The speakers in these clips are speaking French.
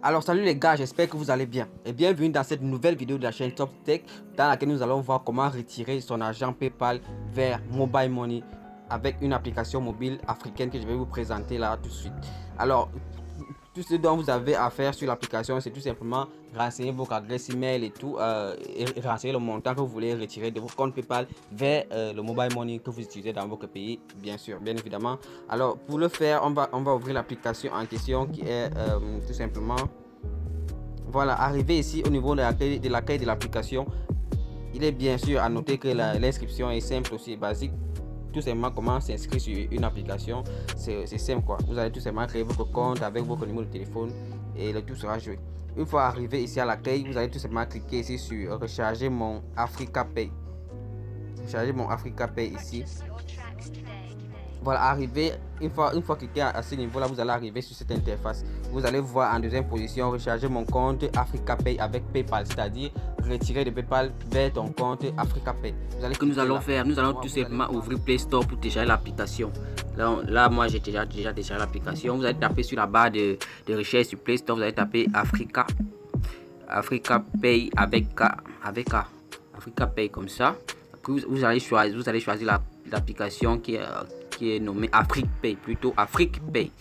Alors salut les gars, j'espère que vous allez bien et bienvenue dans cette nouvelle vidéo de la chaîne Top Tech dans laquelle nous allons voir comment retirer son argent PayPal vers Mobile Money avec une application mobile africaine que je vais vous présenter là tout de suite. Alors tout ce dont vous avez à faire sur l'application, c'est tout simplement renseigner votre adresse email et tout, et renseigner le montant que vous voulez retirer de votre compte PayPal vers le Mobile Money que vous utilisez dans votre pays, bien évidemment. Alors pour le faire, on va ouvrir l'application en question qui est tout simplement, voilà, arrivé ici au niveau de l'accueil de l'application. Il est bien sûr à noter que l'inscription est simple aussi, basique. Tout simplement comment s'inscrire sur une application, c'est simple quoi. Vous allez tout simplement créer votre compte avec votre numéro de téléphone et le tout sera joué. Une fois arrivé ici à l'accueil, vous allez tout simplement cliquer ici sur recharger mon Africa Pay. Recharger mon Africa Pay ici. Voilà, arrivé, une fois cliqué à ce niveau là, vous allez arriver sur cette interface. Vous allez voir en deuxième position recharger mon compte Africa Pay avec PayPal, c'est-à-dire retirer de PayPal vers ton compte Africa Pay. Nous allons tout simplement ouvrir Play Store pour télécharger l'application. Là, moi j'ai déjà téléchargé l'application. Vous allez taper sur la barre de recherche sur Play Store, vous allez taper Africa Pay avec K, Africa Pay comme ça. Vous allez choisir l'application qui est nommée Afrique Pay, plutôt Afrique Pay.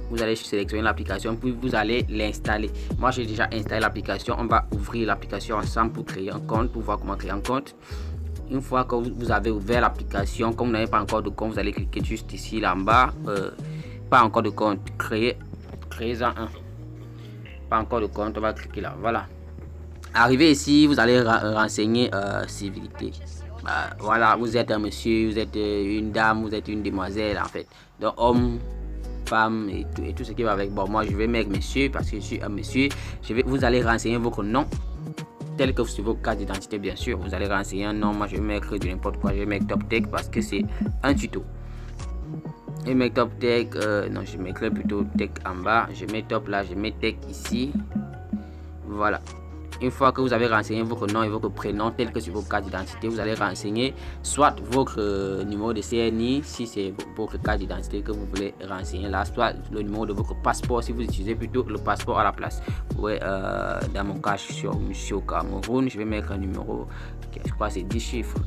Vous allez sélectionner l'application puis vous allez l'installer. Moi j'ai déjà installé l'application. On va ouvrir l'application ensemble pour créer un compte, pour voir comment créer un compte. Une fois que vous avez ouvert l'application, comme vous n'avez pas encore de compte, vous allez cliquer juste ici là en bas, pas encore de compte, créez-en un. Pas encore de compte, on va cliquer là, voilà. Arrivé ici, vous allez renseigner civilité. Voilà, vous êtes un monsieur, vous êtes une dame, vous êtes une demoiselle en fait. Donc homme, femme et tout ce qui va avec. Bon, moi je vais mettre monsieur parce que je suis un monsieur. Vous allez renseigner votre nom tel que sur vos cartes d'identité, bien sûr. Vous allez renseigner un nom. Moi je vais mettre de n'importe quoi. Je vais mettre Top Tech parce que c'est un tuto. Je vais mettre Top Tech. Non, je mettrai plutôt Tech en bas. Je mets Top là, je mets Tech ici. Voilà. Une fois que vous avez renseigné votre nom et votre prénom tel que sur vos cartes d'identité, vous allez renseigner soit votre numéro de CNI si c'est votre carte d'identité que vous voulez renseigner là, soit le numéro de votre passeport si vous utilisez plutôt le passeport à la place. Ouais, dans mon cas, je suis au Cameroun, je vais mettre un numéro, je crois c'est 10 chiffres.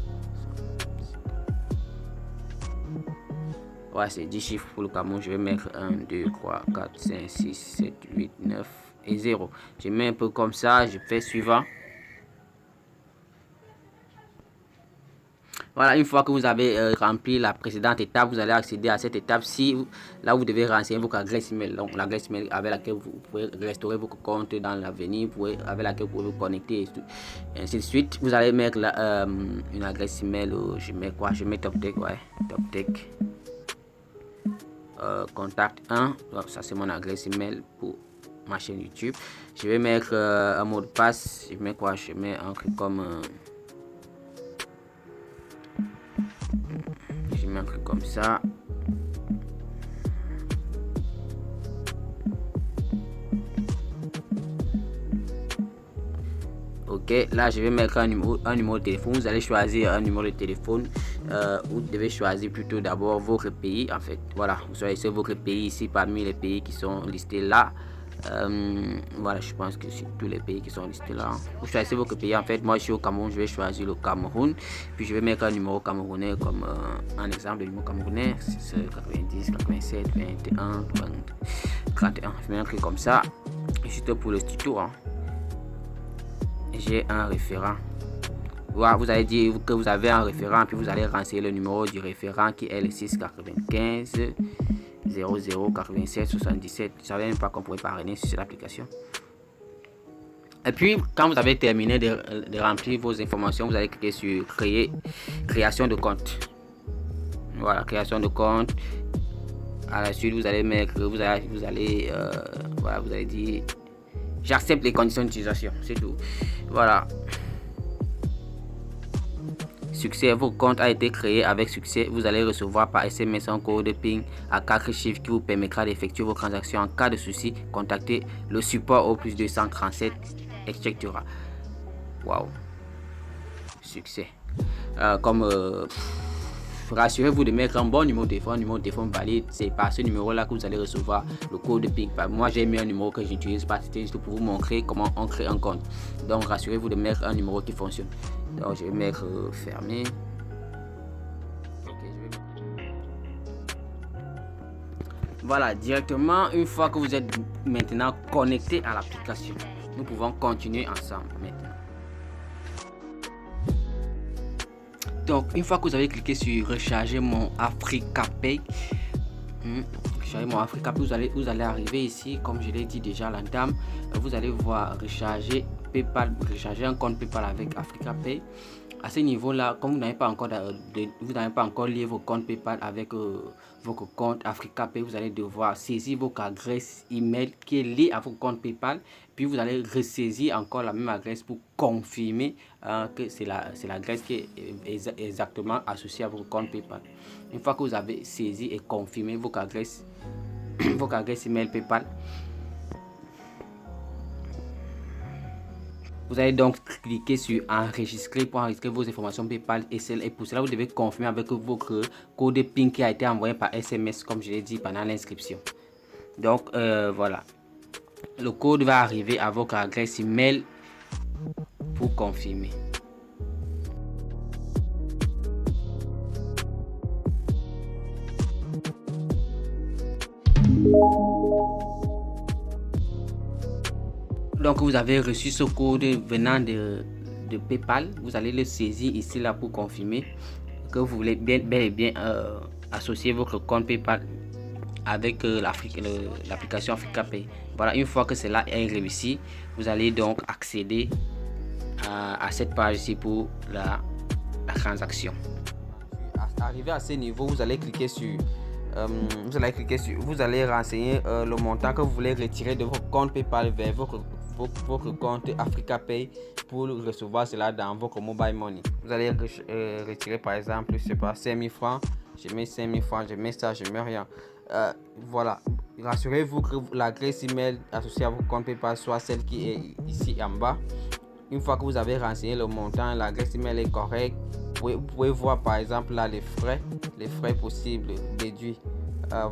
Ouais, c'est 10 chiffres pour le Cameroun. Je vais mettre 1, 2, 3, 4, 5, 6, 7, 8, 9 et 0. Je mets un peu comme ça, je fais suivant. Voilà, une fois que vous avez rempli la précédente étape, vous allez accéder à cette étape. Là, vous devez renseigner votre adresse email. Donc, l'adresse email avec laquelle vous pouvez restaurer votre compte dans l'avenir, avec laquelle vous pouvez vous connecter et ainsi de suite. Vous allez mettre une adresse email. Je mets quoi? Je mets Top Tech, ouais, Top Tech. Contact 1, donc ça c'est mon adresse email pour ma chaîne YouTube. Je vais mettre un mot de passe. Je mets quoi? Je mets un truc comme je mets un truc comme ça. Ok, là je vais mettre un numéro de téléphone. Vous allez choisir un numéro de téléphone. Vous devez choisir plutôt d'abord votre pays en fait. Voilà, vous choisissez votre pays ici parmi les pays qui sont listés là. Voilà, je pense que c'est tous les pays qui sont listés là. Vous choisissez votre pays en fait. Moi je suis au Cameroun, je vais choisir le Cameroun. Puis je vais mettre un numéro camerounais comme un exemple de numéro camerounais. C'est 90, 87, 21, 31. Je mets un truc comme ça. Juste pour le tuto. Hein. J'ai un référent. Voilà, vous allez dire que vous avez un référent, puis vous allez renseigner le numéro du référent qui est le 695 00 87 77. Je ne savais même pas qu'on pouvait parrainer sur cette application. Et puis, quand vous avez terminé de remplir vos informations, vous allez cliquer sur création de compte. Voilà, création de compte. À la suite, vous allez mettre, voilà, vous allez dire j'accepte les conditions d'utilisation, c'est tout. Voilà. Succès, votre compte a été créé avec succès. Vous allez recevoir par SMS un code PIN à 4 chiffres qui vous permettra d'effectuer vos transactions. En cas de souci, contactez le support au plus 237, etc. Waouh. Succès. rassurez-vous de mettre un bon numéro de téléphone valide. C'est par ce numéro-là que vous allez recevoir le code PayPal. Moi, j'ai mis un numéro que je n'utilise pas, c'était juste pour vous montrer comment on crée un compte. Donc, rassurez-vous de mettre un numéro qui fonctionne. Donc, je vais mettre fermé. Voilà, directement, une fois que vous êtes maintenant connecté à l'application, nous pouvons continuer ensemble maintenant. Donc, une fois que vous avez cliqué sur recharger mon Africa Pay, vous allez arriver ici, comme je l'ai dit déjà à l'entame, vous allez voir recharger PayPal, recharger un compte PayPal avec Africa Pay. À ce niveau-là, comme vous n'avez pas encore lié vos comptes PayPal avec votre compte Africa Pay, vous allez devoir saisir votre adresse email qui est liée à votre compte PayPal, puis vous allez ressaisir encore la même adresse pour confirmer que c'est l'adresse qui est exactement associée à votre compte PayPal. Une fois que vous avez saisi et confirmé votre adresse email PayPal, vous allez donc cliquer sur enregistrer pour enregistrer vos informations PayPal et pour cela vous devez confirmer avec votre code PIN qui a été envoyé par SMS comme je l'ai dit pendant l'inscription. Donc voilà, le code va arriver à votre adresse email pour confirmer. Donc vous avez reçu ce code venant de PayPal, vous allez le saisir ici là pour confirmer que vous voulez bel et bien associer votre compte PayPal avec l'application Africa Pay. Voilà, une fois que cela est réussi, vous allez donc accéder à cette page ici pour la transaction. Arrivé à ce niveau, vous allez cliquer sur vous allez renseigner le montant que vous voulez retirer de votre compte PayPal vers votre compte Africa Pay pour recevoir cela dans votre mobile money. Vous allez retirer par exemple, je sais pas, 5000 francs. Je mets 5000 francs, je mets ça, je mets rien. Voilà, rassurez-vous que l'adresse email associée à votre compte PayPal soit celle qui est ici en bas. Une fois que vous avez renseigné le montant, l'adresse email est correcte. Vous pouvez voir par exemple là les frais possibles déduits.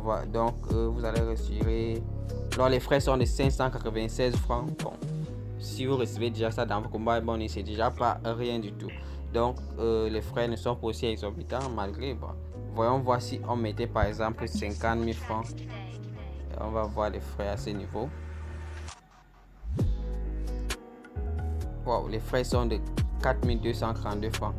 Voilà. Donc vous allez retirer. Alors les frais sont de 596 francs. Bon, si vous recevez déjà ça dans votre mobile money, c'est déjà pas rien du tout. Donc les frais ne sont pas aussi exorbitants malgré. Bon, voyons voir si on mettait par exemple 50 000 francs. On va voir les frais à ce niveau. Wow, les frais sont de 4232 francs.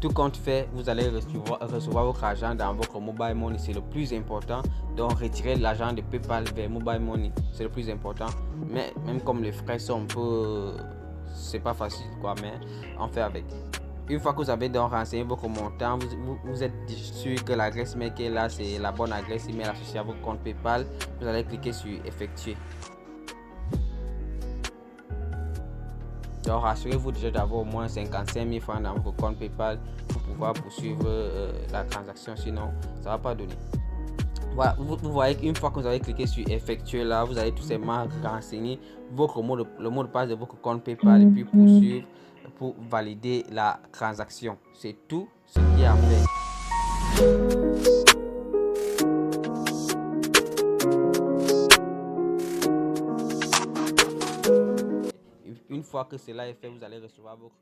Tout compte fait, vous allez recevoir votre argent dans votre mobile money, c'est le plus important. Donc retirer de l'argent de PayPal vers mobile money, c'est le plus important. Mais même comme les frais sont un peu, c'est pas facile quoi, mais on fait avec. Une fois que vous avez donc renseigné votre montant, vous êtes sûr que l'adresse email qui est là, c'est la bonne adresse email associée à votre compte PayPal. Vous allez cliquer sur effectuer. Donc rassurez-vous déjà d'avoir au moins 55 000 francs dans votre compte PayPal pour pouvoir poursuivre la transaction, sinon ça ne va pas donner. Voilà, vous voyez qu'une fois que vous avez cliqué sur effectuer là, vous allez tout simplement renseigner le mot de passe de votre compte PayPal et puis poursuivre pour valider la transaction. C'est tout ce qu'il y a à faire. Une fois que cela est fait, vous allez recevoir votre